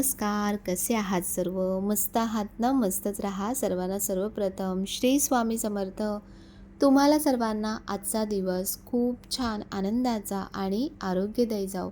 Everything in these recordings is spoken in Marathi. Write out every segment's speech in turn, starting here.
नमस्कार, कसे आहात सर्व? मस्त आहात ना? मस्तच राहा. सर्वांना सर्वप्रथम श्री स्वामी समर्थ. तुम्हाला सर्वांना आजचा दिवस खूप छान आनंदाचा आणि आरोग्यदायी जाओ.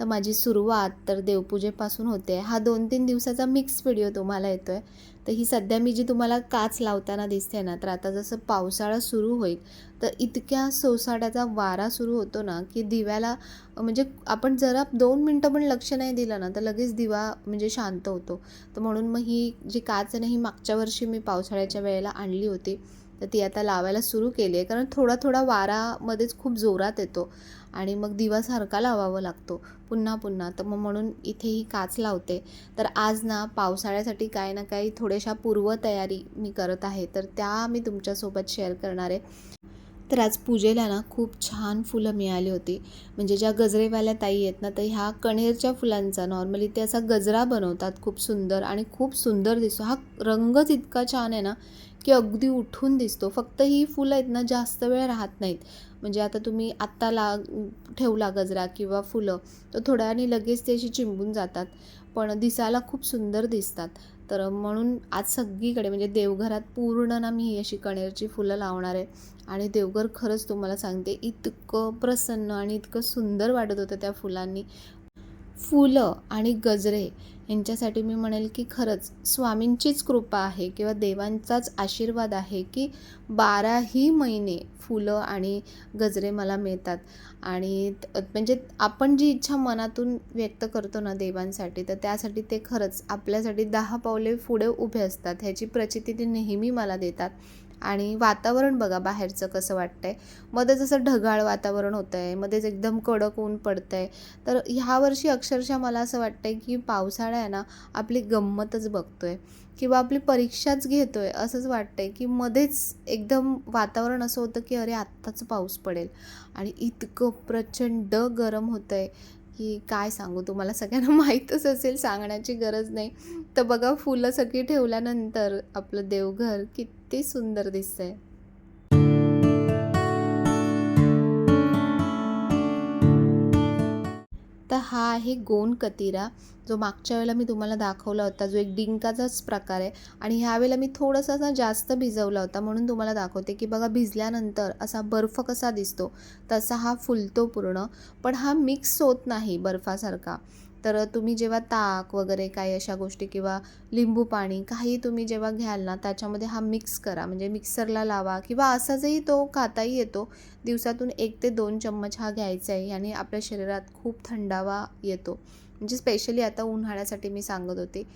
तर माझी सुरुवात तर देवपूजेपासून होते. हा 2-3 दिवसाचा मिक्स व्हिडिओ तुम्हाला येतो आहे. तर ही सध्या मी जी तुम्हाला काच लावताना दिसते ना, तर आता जसं पावसाळा सुरू होईल, तर इतक्या सोसाट्याचा वारा सुरू होतो ना, की दिव्याला म्हणजे आपण जरा 2 मिनटं पण लक्ष नाही दिलं ना, तर लगेच दिवा म्हणजे शांत होतो. तर म्हणून मग ही जी काच आहे ना, ही मागच्या वर्षी मी पावसाळ्याच्या वेळेला आणली होती. तर ती आता लावायला सुरू केली आहे. कारण थोडा वारामध्येच खूप जोरात येतो आणि मग दिवा सारखा लावावा लागतो पुन्हा. तर मग म्हणून इथे ही काच लावते. तर आज ना पावसाळ्यासाठी काही ना काही थोड्याशा पूर्वतयारी मी करत आहे. तर त्या मी तुमच्यासोबत शेअर करणार आहे. तर आज पूजेला ना खूप छान फुलं मिळाली होती. म्हणजे ज्या गजरेवाल्या ताई आहेत ना, तर ह्या कण्हेरच्या फुलांचा नॉर्मली ते असा गजरा बनवतात खूप सुंदर आणि खूप सुंदर दिसतो. हा रंगच इतका छान आहे ना, की अगदी उठून दिसतो. फक्त ही फुलं आहेत ना जास्त वेळ राहत नाहीत. म्हणजे आता तुम्ही आत्ता ठेवला गजरा किंवा फुलं, तर थोड्या वेळाने लगेच ते अशी चिंबून जातात. पण दिसायला खूप सुंदर दिसतात. तर म्हणून आज सगळीकडे म्हणजे देवघरात पूर्ण ना मी ही अशी कण्हेरची फुलं लावणार आहे. आणि देवघर खरंच तुम्हाला सांगते इतकं प्रसन्न आणि इतकं सुंदर वाटत होतं त्या फुलांनी. फुलं आणि गजरे यांच्यासाठी मी म्हणेल की खरंच स्वामींचीच कृपा आहे किंवा देवांचाच आशीर्वाद आहे की 12ही महिने फुलं आणि गजरे मला मिळतात. आणि म्हणजे आपण जी इच्छा मनातून व्यक्त करतो ना देवांसाठी, तर त्यासाठी ते खरंच आपल्यासाठी 10 पावले पुढे उभे असतात. ह्याची प्रचिती ते नेहमी मला देतात. आणि वातावरण बघा बाहेरचं कसं वाटतंय. मध्येच असं ढगाळ वातावरण होतं आहे, मध्येच एकदम कडक ऊन पडतं आहे. तर ह्या वर्षी अक्षरशः मला असं वाटतं आहे की पावसाळा आहे ना आपली गंमतच बघतो आहे किंवा आपली परीक्षाच घेतो आहे असंच वाटतं आहे, की मध्येच एकदम वातावरण असं होतं की अरे आत्ताच पाऊस पडेल आणि इतकं प्रचंड गरम होतं आहे की काय सांगू तुम्हाला. सगळ्यांना माहीतच असेल, सांगण्याची गरज नाही. तर बघा फुलं सगळी ठेवल्यानंतर आपलं देवघर किती सुंदर दिसतंय. तर हा आहे गोंड कतिरा, जो मागच्या वेळेला मी तुम्हाला दाखवला होता, जो एक डिंकाचाच प्रकार आहे. आणि ह्यावेळेला मी थोडासा असा जास्त भिजवला होता म्हणून तुम्हाला दाखवते की बघा भिजल्यानंतर असा बर्फ कसा दिसतो तसा हा फुलतो पूर्ण. पण हा मिक्स होत नाही बर्फासारखा. तर तुम्ही जेव्हा ताक वगैरे काही अशा गोष्टी किंवा लिंबू पाणी काही तुम्ही जेव्हा घ्याल ना, त्याच्यामध्ये हा मिक्स करा. म्हणजे मिक्सरला लावा किंवा असाचही तो खाताही येतो. दिवसातून 1 ते 2 चम्मच हा घ्यायचा आहे. याने आपल्या शरीरात खूप थंडावा येतो. म्हणजे स्पेशली आता उन्हाळ्यासाठी मी सांगत होते.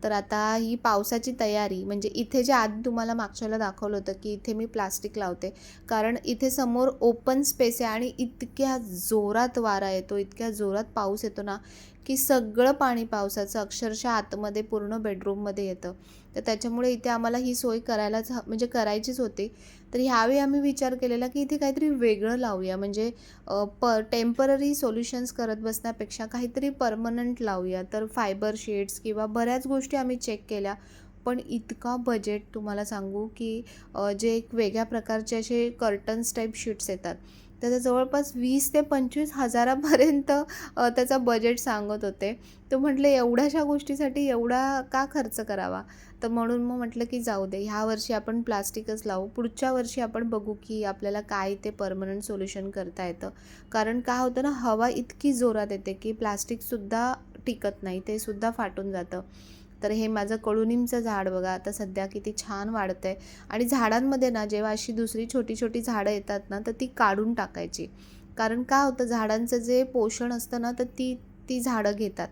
तर आता ही पावसाची तयारी म्हणजे इथे जे आधी तुम्हाला मागच्या वेळेला दाखवलं होतं की इथे मी प्लास्टिक लावते. कारण इथे समोर ओपन स्पेस आहे आणि इतक्या जोरात वारा येतो, इतक्या जोरात पाऊस येतो ना, की सगळं पाणी पावसाचं अक्षरशः आतमध्ये पूर्ण बेडरूममध्ये येतं. तर त्याच्यामुळे इथे आम्हाला ही सोय करायलाच म्हणजे करायचीच होती. तर ह्यावेळी आम्ही विचार केलेला की इथे काहीतरी वेगळं लावूया. म्हणजे टेम्पररी सोल्युशन्स करत बसण्यापेक्षा काहीतरी परमनंट लावूया. तर फायबर शीट्स किंवा बऱ्याच गोष्टी आम्ही चेक केल्या. पण इतका बजेट तुम्हाला सांगू की जे एक वेगळ्या प्रकारचे असे कर्टन्स टाईप शीट्स येतात. त्याचा जवळपास 20 ते 25 हजारापर्यंत त्याचा बजेट सांगत होते. तर म्हटलं एवढ्याशा गोष्टीसाठी एवढा का खर्च करावा? तर म्हणून मग म्हटलं की जाऊ दे, ह्या वर्षी आपण प्लास्टिकच लावू. पुढच्या वर्षी आपण बघू की आपल्याला काय ते परमनंट सोल्युशन करता येतं. कारण काय होतं ना, हवा इतकी जोरात येते की प्लास्टिकसुद्धा टिकत नाही, ते सुद्धा फाटून जातं. तर हे माझं कडुनिमचं झाड बघा आता सध्या किती छान वाढतं आहे. आणि झाडांमध्ये ना जेव्हा अशी दुसरी छोटी झाडं येतात ना, तर ती काढून टाकायची. कारण काय होतं, झाडांचं जे पोषण असतं ना, तर ती ती झाडं घेतात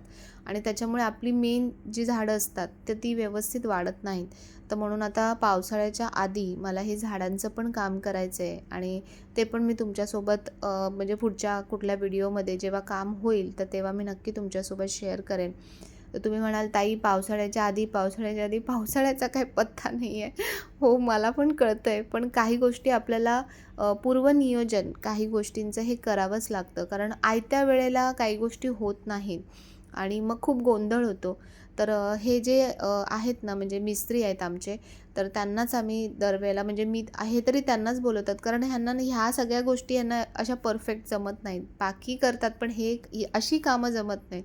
आणि त्याच्यामुळे आपली मेन जी झाडं असतात तर ती व्यवस्थित वाढत नाहीत. तर म्हणून आता पावसाळ्याच्या आधी मला हे झाडांचं पण काम करायचं आहे आणि ते पण मी तुमच्यासोबत म्हणजे पुढच्या कुठल्या व्हिडिओमध्ये जेव्हा काम होईल तर तेव्हा मी नक्की तुमच्यासोबत शेअर करेन. तर तुम्ही म्हणाल ताई पावसाळ्याच्या आधी पावसाळ्याचा काही पत्ता नाही आहे. हो, मला पण कळतं आहे. पण काही गोष्टी आपल्याला पूर्वनियोजन काही गोष्टींचं हे करावंच लागतं. कारण आयत्या वेळेला काही गोष्टी होत नाहीत आणि मग खूप गोंधळ होतो. तर हे जे आहेत ना म्हणजे मिस्त्री आहेत आमचे, तर त्यांनाच आम्ही दरवेळेला म्हणजे मी आहे तरी त्यांनाच बोलवतात. कारण ह्यांना ह्या सगळ्या गोष्टी यांना अशा परफेक्ट जमत नाहीत. बाकी करतात पण हे अशी कामं जमत नाहीत.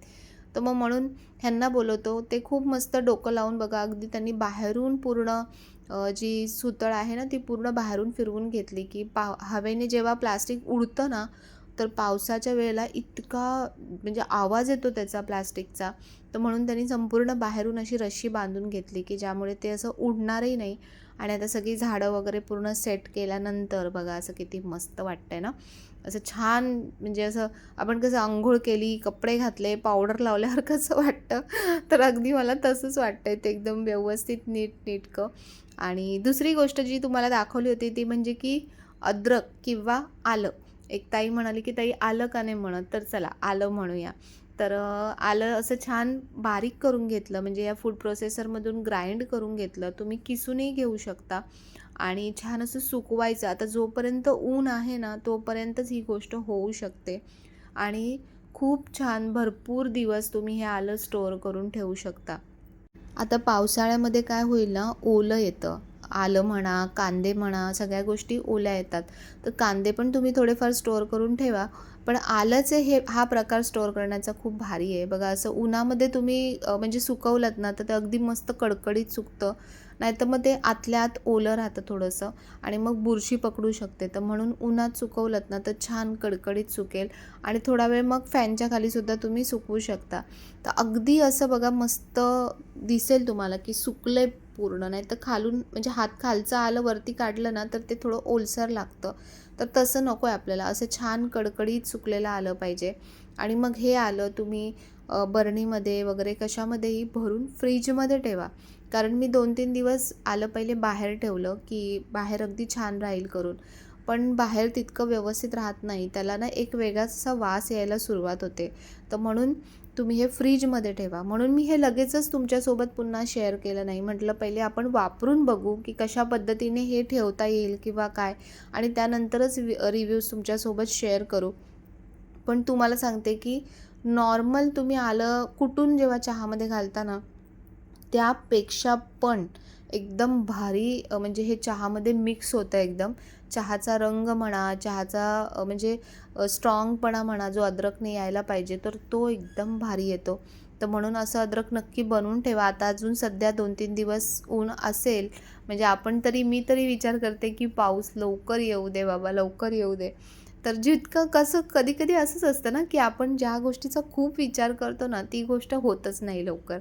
तर मग म्हणून ह्यांना बोलवतो. ते खूप मस्त डोकं लावून बघा, अगदी त्यांनी बाहेरून पूर्ण जी सुतळ आहे ना ती पूर्ण बाहेरून फिरवून घेतली, की हवेने जेव्हा प्लास्टिक उडतं ना, तर पावसाच्या वेळेला इतका म्हणजे आवाज येतो त्याचा प्लास्टिकचा. तर म्हणून त्यांनी संपूर्ण बाहेरून अशी रश्शी बांधून घेतली, की ज्यामुळे ते असं उडणारही नाही. आणि आता सगळी झाडं वगैरे पूर्ण सेट केल्यानंतर बघा असं किती मस्त वाटतंय ना. असं छान म्हणजे असं आपण कसं अंघोळ केली, कपडे घातले, पावडर लावल्यावर कसं वाटतं, तर अगदी मला तसंच वाटतंय. ते एकदम व्यवस्थित नीटनेटकं. आणि दुसरी गोष्ट जी तुम्हाला दाखवली होती ती म्हणजे की अद्रक किंवा आलं. एक ताई म्हणाली, की "ताई आलं का नाही म्हणत?" तर चला आलं म्हणूया. तर आलं असं छान बारीक करून घेतलं, म्हणजे या फूड प्रोसेसरमधून ग्राइंड करून घेतलं. तुम्ही किसूनही घेऊ शकता आणि छान असं सुकवायचं. आता जोपर्यंत ऊन आहे ना, तोपर्यंतच ही गोष्ट होऊ शकते आणि खूप छान भरपूर दिवस तुम्ही हे आलं स्टोअर करून ठेवू शकता. आता पावसाळ्यामध्ये काय होईल ना, ओलं येतं. आलं म्हणा, कांदे म्हणा, सगळ्या गोष्टी ओल्या येतात. तर कांदे पण तुम्ही थोडेफार स्टोअर करून ठेवा. पण आलंचे हा प्रकार स्टोअर करण्याचा खूप भारी आहे. बघा असं उन्हामध्ये तुम्ही म्हणजे सुकवलत ना, तर ते अगदी मस्त कडकडीत सुकतं. नाहीतर मग ते आतल्या आत ओलं राहतं थोडंसं आणि मग बुरशी पकडू शकते. तर म्हणून उन्हात सुकवलत ना, तर छान कडकडीत सुकेल आणि थोडा वेळ मग फॅनच्या खालीसुद्धा तुम्ही सुकवू शकता. तर अगदी असं बघा मस्त दिसेल तुम्हाला की सुकले पूर्ण. नाही तर खालून म्हणजे हात खालचं आलं वरती काढलं ना तर ते थोडं ओलसर लागतं. तर तसं नको आहे आपल्याला, असं छान कडकडीत सुकलेलं आलं पाहिजे. आणि मग हे आलं तुम्ही बरणीमध्ये वगैरे कशामध्येही भरून फ्रीजमध्ये ठेवा. कारण मी 2-3 दिवस आलं पहिले बाहेर ठेवलं की बाहेर अगदी छान राहील करून. पण बाहेर तितकं व्यवस्थित राहत नाही, त्याला ना एक वेगळाच असा वास यायला सुरुवात होते. तर म्हणून तुम्ही हे फ्रीजमध्ये ठेवा. म्हणून मी हे लगेचच तुमच्यासोबत पुन्हा शेअर केलं नाही. म्हटलं पहिले आपण वापरून बघू की कशा पद्धतीने हे ठेवता येईल किंवा काय, आणि त्यानंतरच रिव्ह्यूज तुमच्यासोबत शेअर करू. पण तुम्हाला सांगते की नॉर्मल तुम्ही आलं कुटून जेव्हा चहामध्ये घालता ना, त्यापेक्षा पण एकदम भारी म्हणजे हे चहामध्ये मिक्स होतं एकदम. चहाचा रंग म्हणा, चहाचा म्हणजे स्ट्रॉंगपणा म्हणा, जो अद्रकने यायला पाहिजे, तर तो एकदम भारी येतो. तर म्हणून असं अद्रक नक्की बनवून ठेवा. आता अजून सध्या 2-3 दिवस ऊन असेल, म्हणजे मी तरी विचार करते, की पाऊस लवकर येऊ दे बाबा, लवकर येऊ दे. तर जितकं कसं कधी-कधी असंच असतं ना, की आपण ज्या गोष्टीचा खूप विचार करतो ना, ती गोष्ट होतच नाही लवकर.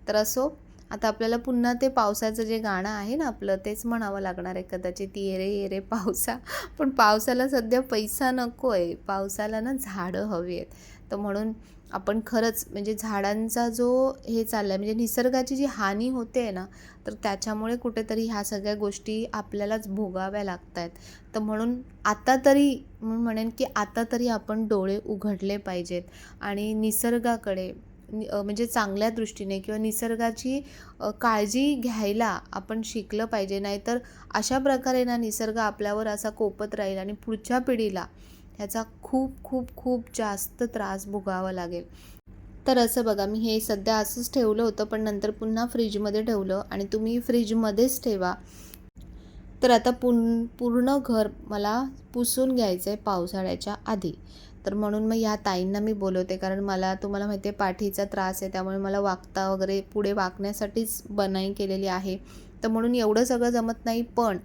तर असो, आता आपल्याला पुन्हा ते पावसाचं जे गाणं आहे ना आपलं, तेच म्हणावं लागणार आहे कदाचित, "ये रे ये रे पावसा." पण पावसाला सध्या पैसा नको आहे, पावसाला ना झाडं हवी आहेत. तर म्हणून आपण खरंच म्हणजे झाडांचा जो हे चालला आहे, म्हणजे निसर्गाची जी हानी होते आहे ना, तर त्याच्यामुळे कुठेतरी ह्या सगळ्या गोष्टी आपल्यालाच भोगाव्या लागत आहेत. तर म्हणून आता तरी म्हणेन की आता तरी आपण डोळे उघडले पाहिजेत आणि निसर्गाकडे म्हणजे चांगल्या दृष्टीने किंवा निसर्गाची काळजी घ्यायला आपण शिकलं पाहिजे. नाहीतर अशा प्रकारे ना निसर्ग आपल्यावर असा कोपत राहील आणि पुढच्या पिढीला ह्याचा खूप खूप खूप जास्त त्रास भोगावा लागेल. तर असं बघा, मी हे सध्या असंच ठेवलं होतं, पण नंतर पुन्हा फ्रीजमध्ये ठेवलं आणि तुम्ही फ्रीजमध्येच ठेवा. तर आता पूर्ण घर मला पुसून घ्यायचं आहे पावसाळ्याच्या आधी. तर म्हणून मग ह्या ताईंना मी बोलवते, कारण मला तुम्हाला माहिती आहे पाठीचा त्रास आहे, त्यामुळे मला वाकता वगैरे पुढे वाकण्यासाठीच बनाई केलेली आहे. तर म्हणून एवढं सगळं जमत नाही, पण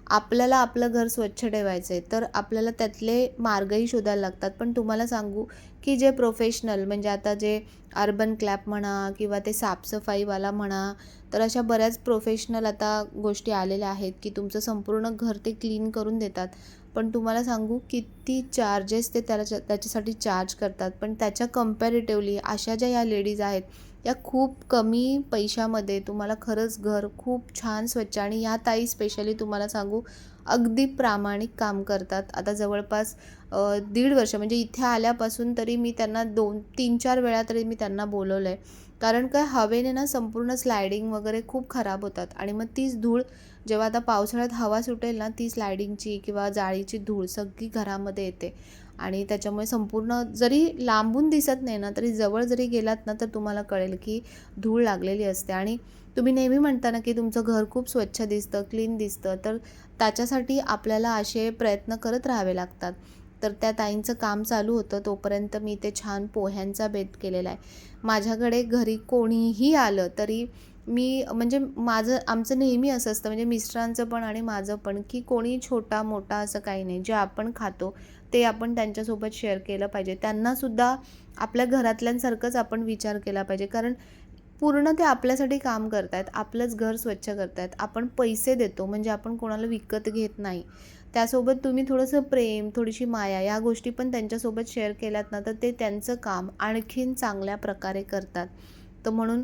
आपल्याला आपलं घर स्वच्छ ठेवायचं आहे, तर आपल्याला त्यातले मार्गही शोधायला लागतात. पण तुम्हाला सांगू, की जे प्रोफेशनल म्हणजे आता जे अर्बन क्लॅप म्हणा किंवा ते साफसफाईवाला म्हणा, तर अशा बऱ्याच प्रोफेशनल आता गोष्टी आलेल्या आहेत, की तुमचं संपूर्ण घर ते क्लीन करून देतात. पण तुम्हाला सांगू किती चार्जेस ते त्याच्यासाठी चार्ज करतात. पण त्याच्या कंपॅरेटिव्हली अशा ज्या ह्या लेडीज आहेत, या खूप कमी पैशामध्ये तुम्हाला खरंच घर खूप छान स्वच्छ, आणि ह्या ताई स्पेशली तुम्हाला सांगू अगदी प्रामाणिक काम करतात. आता जवळपास 1.5 वर्ष म्हणजे इथे आल्यापासून तरी मी त्यांना 2-3-4 वेळा तरी मी त्यांना बोलवलं आहे. कारण काय हवेने ना संपूर्ण स्लायडिंग वगैरे खूप खराब होतात आणि मग तीच धूळ जेव्हा आता पावसाळ्यात हवा सुटेल ना, ती स्लायडिंगची किंवा जाळीची धूळ सगळी घरामध्ये येते आणि त्याच्यामुळे संपूर्ण जरी लांबून दिसत नाही ना, तरी जवळ जरी गेलात ना, तर तुम्हाला कळेल की धूळ लागलेली असते. आणि तुम्ही नेहमी म्हणता ना, की तुमचं घर खूप स्वच्छ दिसतं, क्लीन दिसतं, तर त्याच्यासाठी आपल्याला असे प्रयत्न करत राहावे लागतात. तर त्या ताईंचं काम चालू होतं तोपर्यंत मी ते छान पोह्यांचा बेत केलेला आहे. माझ्याकडे घरी कोणीही आलं तरी मी म्हणजे आमचं नेहमी असं असतं, म्हणजे मिस्टरांचं पण आणि माझं पण, की कोणी छोटा मोठा असं काही नाही. जे आपण खातो ते आपण त्यांच्यासोबत शेअर केलं पाहिजे. त्यांनासुद्धा आपल्या घरातल्यांसारखंच आपण विचार केला पाहिजे. कारण पूर्ण ते आपल्यासाठी काम करत आहेत, आपलंच घर स्वच्छ करत आहेत. आपण पैसे देतो म्हणजे आपण कोणाला विकत घेत नाही. त्यासोबत तुम्ही थोडंसं प्रेम, थोडीशी माया या गोष्टी पण त्यांच्यासोबत शेअर केल्यात ना, तर ते त्यांचं काम आणखीन चांगल्या प्रकारे करतात. तर म्हणून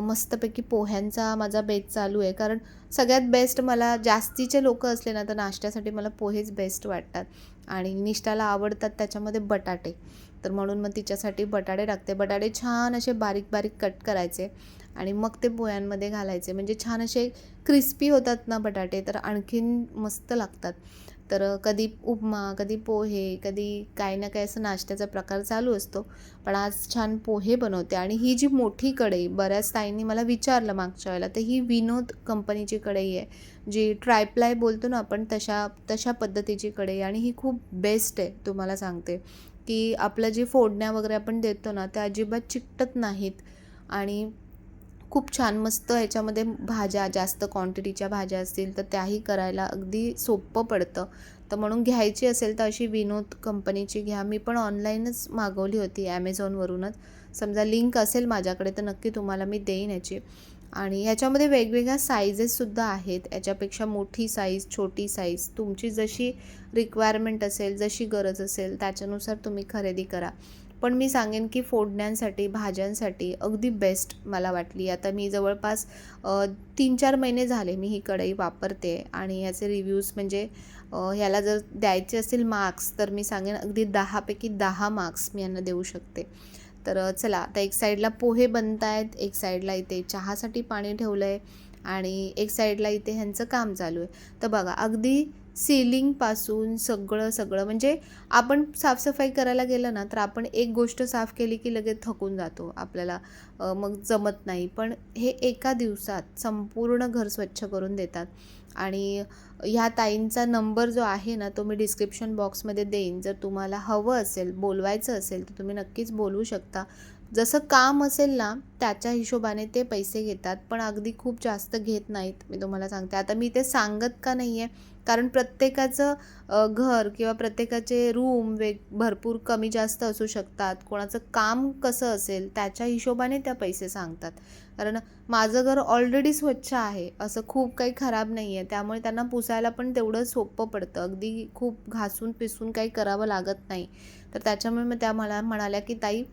मस्तपैकी पोह्यांचा माझा बेत चालू आहे. कारण सगळ्यात बेस्ट मला जास्तीचे लोकं असले ना, तर नाश्त्यासाठी मला पोहेच बेस्ट वाटतात. आणि निष्ठाला आवडतात त्याच्यामध्ये बटाटे. तर म्हणून मग तिच्यासाठी बटाटे टाकते. बटाटे छान असे बारीक बारीक कट करायचे आणि मग ते पोह्यांमध्ये घालायचे. म्हणजे छान असे क्रिस्पी होतात ना बटाटे, तर आणखीन मस्त लागतात. तर कधी उपमा, कधी पोहे, कधी काही ना काही असं नाश्त्याचा प्रकार चालू असतो. पण आज छान पोहे बनवते. आणि ही जी मोठी कढई, बऱ्याच ताईंनी मला विचारलं मागच्या वेळेला, तर ही विनोद कंपनीची कढई आहे. जी ट्रायप्लाय बोलतो ना आपण, तशा तशा पद्धतीची कढई. आणि ही खूप बेस्ट आहे, तुम्हाला सांगते, की आपलं जे फोडण्या वगैरे आपण देतो ना, त्या अजिबात चिकटत नाहीत. आणि खूप छान मस्त ह्याच्यामध्ये भाज्या, जास्त क्वांटिटीच्या भाज्या असतील तर त्याही करायला अगदी सोपं पडतं. तर म्हणून घ्यायची असेल तर अशी विनोद कंपनीची घ्या. मी पण ऑनलाईनच मागवली होती, ॲमेझॉनवरूनच. समजा लिंक असेल माझ्याकडे तर नक्की तुम्हाला मी देईन याची. आणि ह्याच्यामध्ये वेगवेगळ्या साईजेससुद्धा आहेत. याच्यापेक्षा मोठी साईज, छोटी साईज, तुमची जशी रिक्वायरमेंट असेल, जशी गरज असेल त्याच्यानुसार तुम्ही खरेदी करा. पण मी सांगेन की फोडण्यांसाठी, भाज्यांसाठी अगदी बेस्ट मला वाटली. आता मी जवळपास 3-4 महिने झाले मी ही कढई वापरते. आणि ह्याचे रिव्ह्यूज म्हणजे ह्याला जर द्यायचे असतील मार्क्स, तर मी सांगेन अगदी 10 पैकी 10 मार्क्स मी यांना देऊ शकते. तर चला, आता एक साईडला पोहे बनत आहेत, एक साईडला इथे चहासाठी पाणी ठेवलं आहे आणि एक साईडला इथे ह्यांचं काम चालू आहे. तर बघा, अगदी सीलिंगपासून सगळं म्हणजे आपण साफसफाई करायला गेलं ना, तर आपण एक गोष्ट साफ केली की लगेच थकून जातो, आपल्याला मग जमत नाही. पण हे एका दिवसात संपूर्ण घर स्वच्छ करून देतात. आणि ह्या ताईंचा नंबर जो आहे ना, तो मी डिस्क्रिप्शन बॉक्समध्ये देईन. जर तुम्हाला हवं असेल, बोलवायचं असेल, तर तुम्ही नक्कीच बोलवू शकता. जसं काम असेल ना, त्याच्या हिशोबाने ते पैसे घेतात, पण अगदी खूप जास्त घेत नाहीत, मी तुम्हाला सांगते. आता मी ते सांगत का नाही आहे, कारण प्रत्येकाचं घर किंवा प्रत्येकाचे रूम भरपूर कमी जास्त असू शकतात. कोणाचं काम कसं असेल त्याच्या हिशोबाने त्या पैसे सांगतात. कारण माझं घर ऑलरेडी स्वच्छ आहे, असं खूप काही खराब नाही आहे. त्यामुळे त्यांना पुसायला पण तेवढं सोपं पडतं. अगदी खूप घासून पिसून काही करावं लागत नाही. तर त्याच्यामुळे मग त्या मला म्हणाल्या की ताई,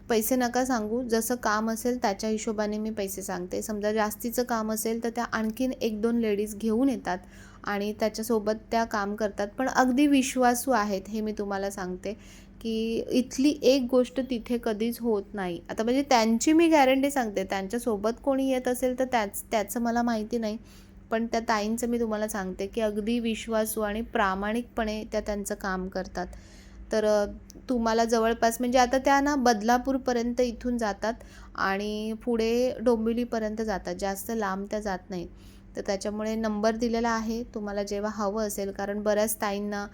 पैसे नका सांगू, जसं काम असेल त्याच्या हिशोबाने मी पैसे सांगते. समजा जास्तीचं काम असेल तर त्या आणखीन 1-2 लेडीज घेऊन येतात आणि त्याच्यासोबत त्या काम करतात. पण अगदी विश्वासू आहेत, हे मी तुम्हाला सांगते, की इथली एक गोष्ट तिथे कधीच होत नाही. आता म्हणजे त्यांची मी गॅरंटी सांगते. त्यांच्यासोबत कोणी येत असेल तर त्याचं मला माहिती नाही. पण त्या ताईंचं मी तुम्हाला सांगते, की अगदी विश्वासू आणि प्रामाणिकपणे त्या त्यांचं काम करतात. तर तुम्हाला जवळपास म्हणजे आता त्या ना बदलापूरपर्यंत इथून जातात आणि पुढे डोंबिवलीपर्यंत जातात. जास्त लांब त्या जात नाहीत. तर त्याच्यामुळे नंबर दिलेला आहे, तुम्हाला जेव्हा हवं असेल. कारण बऱ्याच ताईंना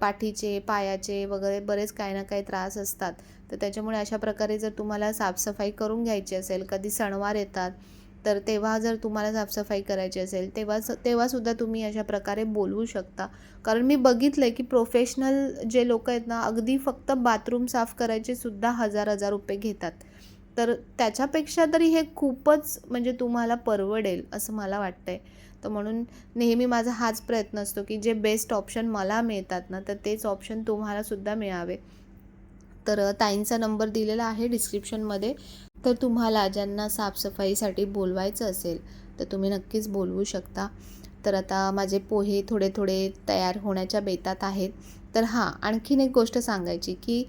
पाठीचे, पायाचे वगैरे बरेच काही ना काही त्रास असतात. तर त्याच्यामुळे अशा प्रकारे जर तुम्हाला साफसफाई करून घ्यायची असेल, कधी सणवार येतात, तर तेव्हा जर तुम्हाला साफसफाई करायची असेल, तेव्हासुद्धा तुम्ही अशा प्रकारे बोलवू शकता. कारण मी बघितलं आहे की प्रोफेशनल जे लोकं आहेत ना, अगदी फक्त बाथरूम साफ करायचे सुद्धा हजार-हजार रुपये घेतात. तर त्याच्यापेक्षा तरी हे खूपच म्हणजे तुम्हाला परवडेल असं मला वाटतंय. तर म्हणून नेहमी माझा हाच प्रयत्न असतो की जे बेस्ट ऑप्शन मला मिळतात ना, तर तेच ऑप्शन तुम्हालासुद्धा मिळावे. तर ताईंचा नंबर दिलेला आहे डिस्क्रिप्शनमध्ये. तर तुम्हाला ज्यांना साफसफाईसाठी बोलवायचं असेल, तर तुम्ही नक्कीच बोलवू शकता. तर आता माझे पोहे थोडे-थोडे तयार होण्याच्या बेतात आहेत. तर हां, आणखीन एक गोष्ट सांगायची, की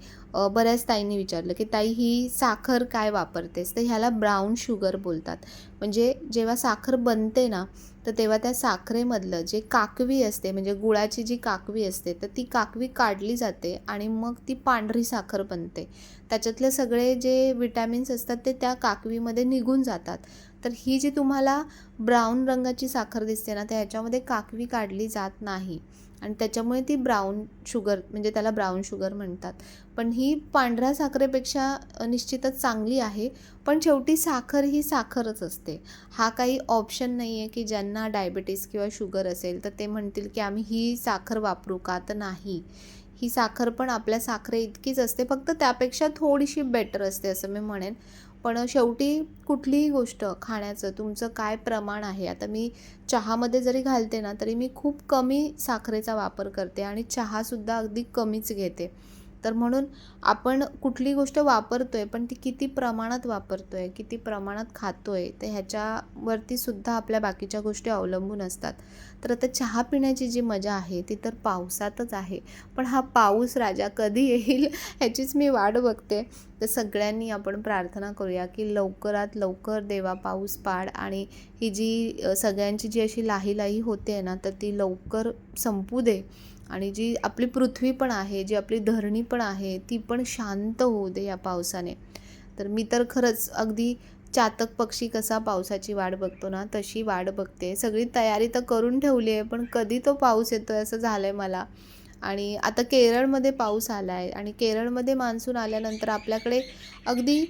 बऱ्याच ताईंनी विचारलं, की "ताई, ही साखर काय वापरतेस?" तर ह्याला ब्राउन शुगर बोलतात. म्हणजे जेव्हा साखर बनते ना, तर तेव्हा त्या साखरेमधलं जे काकवी असते, म्हणजे गुळाची जी काकवी असते, तर ती काकवी काढली जाते आणि मग ती पांढरी साखर बनते. त्याच्यातले सगळे जे विटॅमिन्स असतात ते त्या काकवीमध्ये निघून जातात. तर ही जी तुम्हाला ब्राऊन रंगाची साखर दिसते ना, तर ह्याच्यामध्ये काकवी काढली जात नाही. आणि त्याच्यामुळे ती ब्राऊन शुगर, म्हणजे त्याला ब्राऊन शुगर म्हणतात. पण ही पांढऱ्या साखरेपेक्षा निश्चितच चांगली आहे. पण शेवटी साखर ही साखरच असते. हा काही ऑप्शन नाही आहे की ज्यांना डायबिटीस किंवा शुगर असेल तर ते म्हणतील की आम्ही ही साखर वापरू का, तर नाही. ही साखर पण आपल्या साखरेइतकीच असते, फक्त त्यापेक्षा थोडीशी बेटर असते असं मी म्हणेन. पण शेवटी कुठलीही गोष्ट खाण्याचं तुमचं काय प्रमाण आहे. आता मी चहामध्ये जरी घालते ना, तरी मी खूप कमी साखरेचा वापर करते आणि चहासुद्धा अगदी कमीच घेते. तर म्हणून आपण कुठली गोष्ट वापरतोय, पण ती किती प्रमाणात वापरतोय, किती प्रमाणात खातोय, तर ह्याच्यावरती सुद्धा आपल्या बाकीच्या गोष्टी अवलंबून असतात. तर आता चहा पिण्याची जी मजा आहे, ती तर पावसातच आहे. पण हा पाऊस राजा कधी येईल ह्याचीच मी वाट बघते. तर सगळ्यांनी आपण प्रार्थना करूया, की लवकरात लवकर देवा पाऊस पाड आणि ही जी सगळ्यांची जी अशी लाहीलाही होते ना, तर ती लवकर संपू दे. आणि जी आपली पृथ्वी पण आहे, जी आपली धरणी पण आहे, ती पण शांत होऊ दे या पावसाने. तर मी तर खरंच अगदी चातक पक्षी कसा पावसाची वाट बघतो ना, तशी वाट बघते. सगळी तयारी तर करून ठेवली आहे, पण कधी तो पाऊस येतोय असं झालंय मला. आणि आता केरळमध्ये पाऊस आला आहे आणि केरळमध्ये मान्सून आल्यानंतर आपल्याकडे अगदी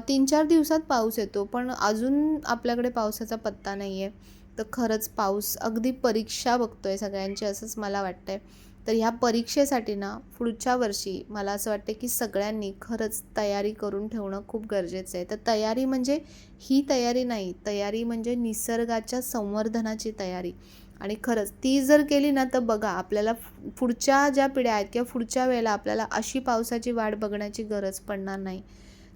3-4 दिवसात पाऊस येतो. पण अजून आपल्याकडे पावसाचा पत्ता नाही आहे. तर खरंच पाऊस अगदी परीक्षा बघतोय सगळ्यांची असंच मला वाटतंय. तर ह्या परीक्षेसाठी ना पुढच्या वर्षी मला असं वाटतं की सगळ्यांनी खरंच तयारी करून ठेवणं खूप गरजेचं आहे. तर तयारी म्हणजे ही तयारी नाही, तयारी म्हणजे निसर्गाच्या संवर्धनाची तयारी. आणि खरंच ती जर केली ना, तर बघा आपल्याला पुढच्या ज्या पिढ्या आहेत किंवा पुढच्या वेळेला आपल्याला अशी पावसाची वाट बघण्याची गरज पडणार नाही.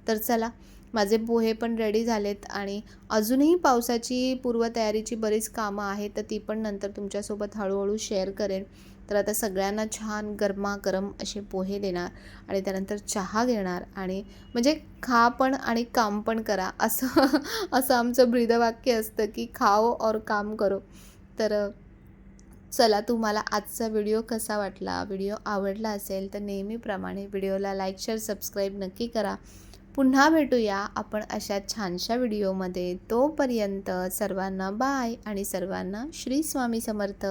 तर चला, माझे पोहे पण रेडी झालेत आणि अजूनही पावसाची पूर्वतयारीची बरीच कामं आहेत, तर ती पण नंतर तुमच्यासोबत हळूहळू शेअर करेन. तर आता सगळ्यांना छान गरमागरम असे पोहे देणार आणि त्यानंतर चहा घेणार आणि म्हणजे खा पण आणि काम पण करा असं असं आमचं ब्रीदवाक्य असतं की खाओ और काम करो. तर चला, तुम्हाला आजचा व्हिडिओ कसा वाटला? व्हिडिओ आवडला असेल तर नेहमीप्रमाणे व्हिडिओला लाईक, शेअर, सबस्क्राईब नक्की करा. पुन्हा भेटूया आपण अशा छानशा व्हिडिओमध्ये. तोपर्यंत सर्वांना बाय आणि सर्वांना श्री स्वामी समर्थ.